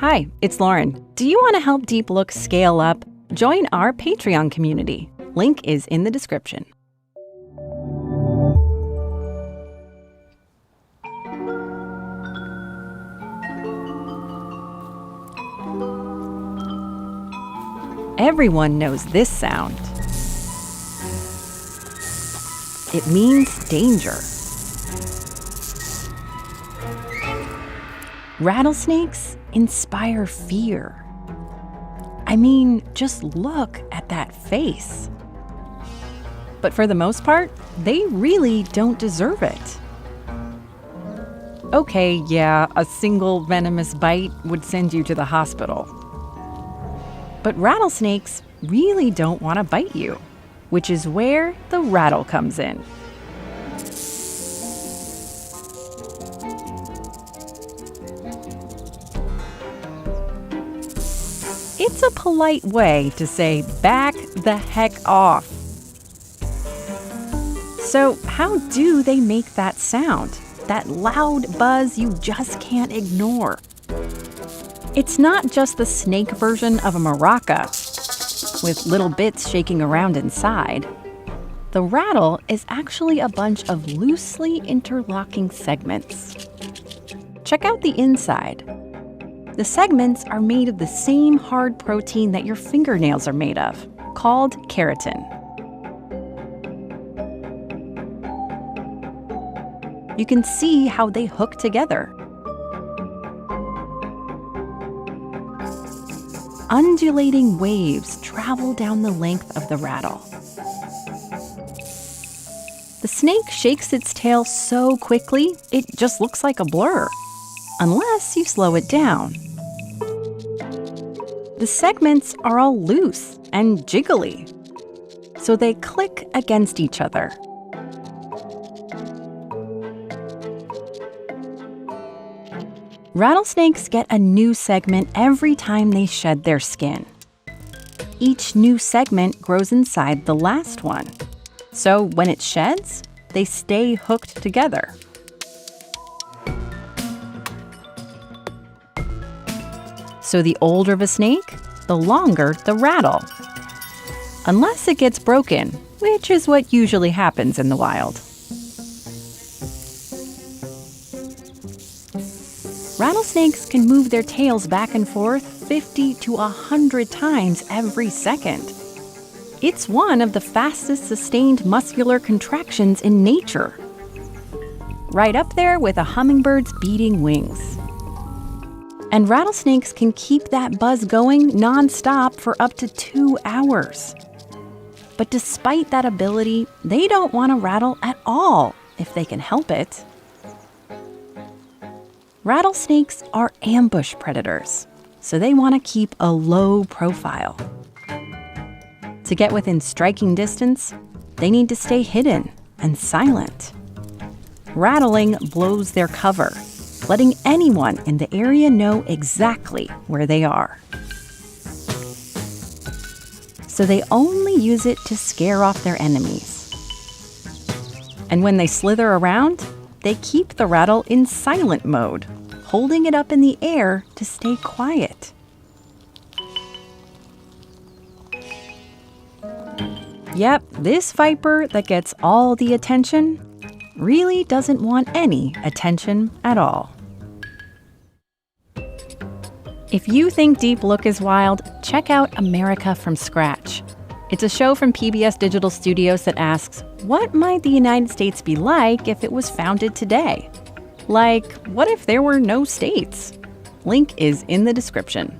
Hi, it's Lauren. Do you want to help Deep Look scale up? Join our Patreon community. Link is in the description. Everyone knows this sound. It means danger. Rattlesnakes inspire fear. I mean, just look at that face. But for the most part, they really don't deserve it. Okay, yeah, a single venomous bite would send you to the hospital. But rattlesnakes really don't want to bite you, which is where the rattle comes in. It's a polite way to say, back the heck off. So how do they make that sound? That loud buzz you just can't ignore. It's not just the snake version of a maraca, with little bits shaking around inside. The rattle is actually a bunch of loosely interlocking segments. Check out the inside. The segments are made of the same hard protein that your fingernails are made of, called keratin. You can see how they hook together. Undulating waves travel down the length of the rattle. The snake shakes its tail so quickly, it just looks like a blur, unless you slow it down. The segments are all loose and jiggly, so they click against each other. Rattlesnakes get a new segment every time they shed their skin. Each new segment grows inside the last one, so when it sheds, they stay hooked together. So the older the snake, the longer the rattle. Unless it gets broken, which is what usually happens in the wild. Rattlesnakes can move their tails back and forth 50 to 100 times every second. It's one of the fastest sustained muscular contractions in nature. Right up there with a hummingbird's beating wings. And rattlesnakes can keep that buzz going nonstop for up to 2 hours. But despite that ability, they don't want to rattle at all if they can help it. Rattlesnakes are ambush predators, so they want to keep a low profile. To get within striking distance, they need to stay hidden and silent. Rattling blows their cover, letting anyone in the area know exactly where they are. So they only use it to scare off their enemies. And when they slither around, they keep the rattle in silent mode, holding it up in the air to stay quiet. Yep, this viper that gets all the attention really doesn't want any attention at all. If you think Deep Look is wild, check out America from Scratch. It's a show from PBS Digital Studios that asks, what might the United States be like if it was founded today? Like, what if there were no states? Link is in the description.